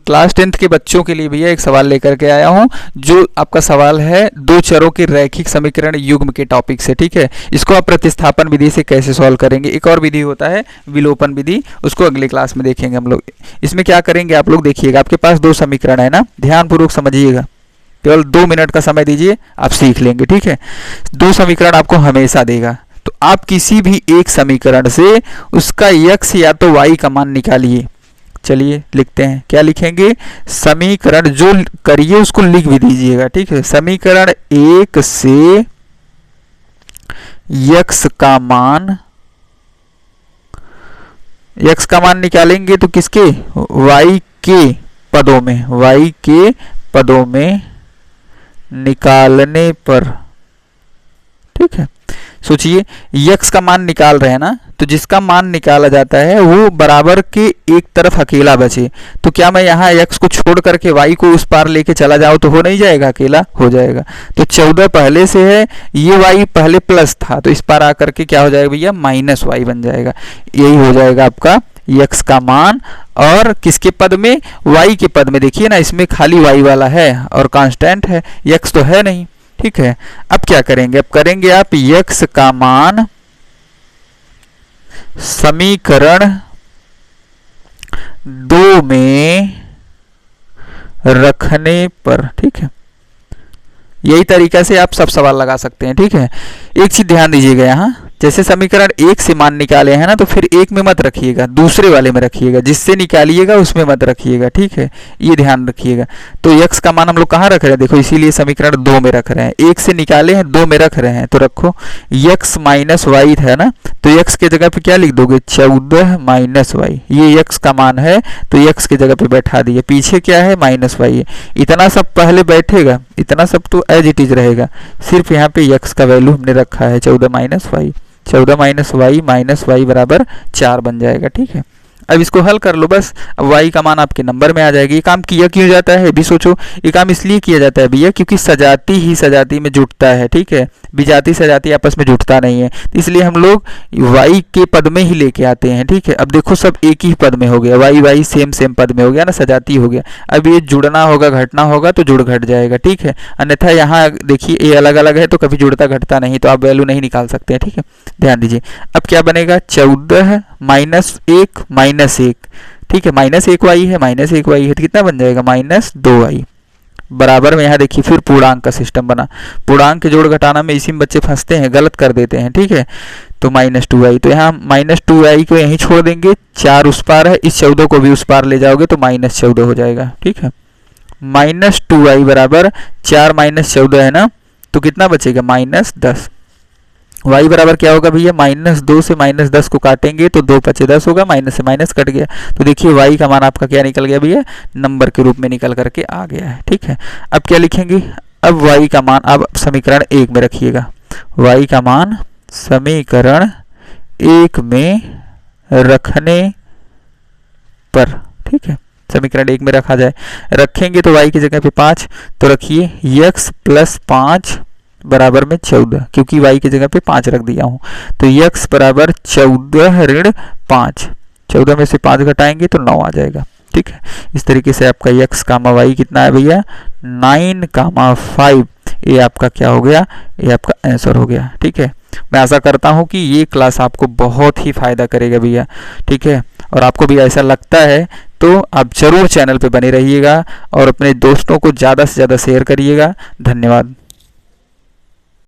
Class 10th के बच्चों के लिए भैया एक सवाल लेकर के आया हूं, जो आपका सवाल है दो चरों के रैखिक समीकरण युग्म के टॉपिक से। ठीक है, इसको आप प्रतिस्थापन विधि से कैसे सॉल्व करेंगे। एक और विधि होता है विलोपन विधि, उसको अगले क्लास में देखेंगे हम लोग। इसमें क्या करेंगे आप लोग देखिएगा, आपके पास दो समीकरण है ना, ध्यानपूर्वक समझिएगा, केवल 2 मिनट का समय दीजिए, आप सीख लेंगे। ठीक है, दो समीकरण आपको हमेशा देगा, तो आप किसी भी एक समीकरण से उसका x या तो y का मान निकालिए। चलिए लिखते हैं, क्या लिखेंगे, समीकरण जो करिए उसको लिख भी दीजिएगा। ठीक है, समीकरण 1 से x का मान निकालेंगे तो किसके, y के पदों में, y के पदों में निकालने पर। ठीक है, सोचिए x का मान निकाल रहे हैं ना, तो जिसका मान निकाला जाता है वो बराबर के एक तरफ अकेला बचे, तो क्या मैं यहाँ x को छोड़ करके y को उस पार लेके चला जाऊँ तो हो नहीं जाएगा, अकेला हो जाएगा। तो 14 पहले से है, ये y पहले प्लस था, तो इस पार आकर के क्या हो जाएगा भैया, माइनस y बन जाएगा। यही हो जाएगा आपका x का मान। और किसके पद में, y के पद में। देखिए ना, इसमें खाली y वाला है और कांस्टेंट है, x तो है नहीं। ठीक है, अब क्या करेंगे, अब करेंगे आप x का मान समीकरण 2 में रखने पर। ठीक है, यही तरीका से आप सब सवाल लगा सकते हैं। ठीक है, एक चीज ध्यान दीजिएगा, यहाँ जैसे समीकरण 1 से मान निकाले हैं ना, तो फिर 1 में मत रखिएगा, दूसरे वाले में रखिएगा, जिससे निकालिएगा उसमें मत रखिएगा। ठीक है, ये ध्यान रखिएगा। तो x का मान हम लोग कहाँ रख रहे हैं, देखो इसीलिए समीकरण 2 में रख रहे हैं, 1 से निकाले हैं 2 में रख रहे हैं, तो रखो x माइनस वाई है ना, तो x के जगह पे क्या लिख दोगे, 14 माइनस वाई। ये x का मान है, तो x के जगह पे बैठा दिए, पीछे क्या है, माइनस वाई है। इतना सब पहले बैठेगा, इतना सब तो एज इट इज रहेगा, सिर्फ यहाँ पे x का वैल्यू हमने रखा है 14 माइनस वाई। 14 माइनस वाई बराबर 4 बन जाएगा। ठीक है, अब इसको हल कर लो बस, अब y का मान आपके नंबर में आ जाएगी। ये काम किया क्यों जाता है भी सोचो, ये काम इसलिए किया जाता है भैया क्योंकि सजाती ही सजाती में जुटता है। ठीक है, विजाती सजाती आपस में जुटता नहीं है, तो इसलिए हम लोग y के पद में ही लेके आते हैं। ठीक है, अब देखो सब एक ही पद में हो गया, y सेम पद में हो गया ना, सजाती हो गया। अब ये जुड़ना होगा, घटना होगा तो जुड़ घट जाएगा। ठीक है, अन्यथा यहाँ देखिए ये अलग अलग है तो कभी जुड़ता घटता नहीं, तो आप वैल्यू नहीं निकाल सकते हैं। ठीक है, ध्यान दीजिए। अब क्या बनेगा, 14 माइनस 1 माइनस 1। ठीक है, माइनस 1 वाई है, माइनस 1 वाई है, तो कितना बन जाएगा, माइनस 2 वाई। बराबर में यहाँ देखिए फिर पूर्णांक का सिस्टम बना, पूर्णांक के जोड़ घटाना में इसी में बच्चे फंसते हैं, गलत कर देते हैं। ठीक है, तो माइनस 2i, तो यहाँ माइनस 2i को यहीं छोड़ देंगे, 4 उस पार है, इस 14 को भी उस पार ले जाओगे तो माइनस 14 हो जाएगा। ठीक है, माइनस 2i बराबर 4 माइनस 14 है ना, तो कितना बचेगा, माइनस 10। y बराबर क्या होगा भैया, माइनस 2 से माइनस 10 को काटेंगे तो 2 पचे 10 होगा, माइनस से माइनस कट गया, तो देखिए y का मान आपका क्या निकल गया भैया, नंबर के रूप में निकल करके आ गया है। ठीक है, अब क्या लिखेंगे, अब y का मान अब समीकरण 1 में रखिएगा, y का मान समीकरण 1 में रखने पर। ठीक है, समीकरण 1 में रखा जाए, रखेंगे तो y की जगह पे 5, तो रखिए x प्लस 5 बराबर में 14, क्योंकि y की जगह पे 5 रख दिया हूं, तो x बराबर 14 ऋण 5, 14 में से 5 घटाएंगे तो 9 आ जाएगा। ठीक है, इस तरीके से आपका x कामा y कितना है भैया, 9,5। ये आपका क्या हो गया, ये आपका आंसर हो गया। ठीक है, मैं आशा करता हूं कि ये क्लास आपको बहुत ही फायदा करेगा भैया। ठीक है, और आपको भी ऐसा लगता है तो आप जरूर चैनल पे बने रहिएगा और अपने दोस्तों को ज़्यादा से ज़्यादा शेयर करिएगा। धन्यवाद।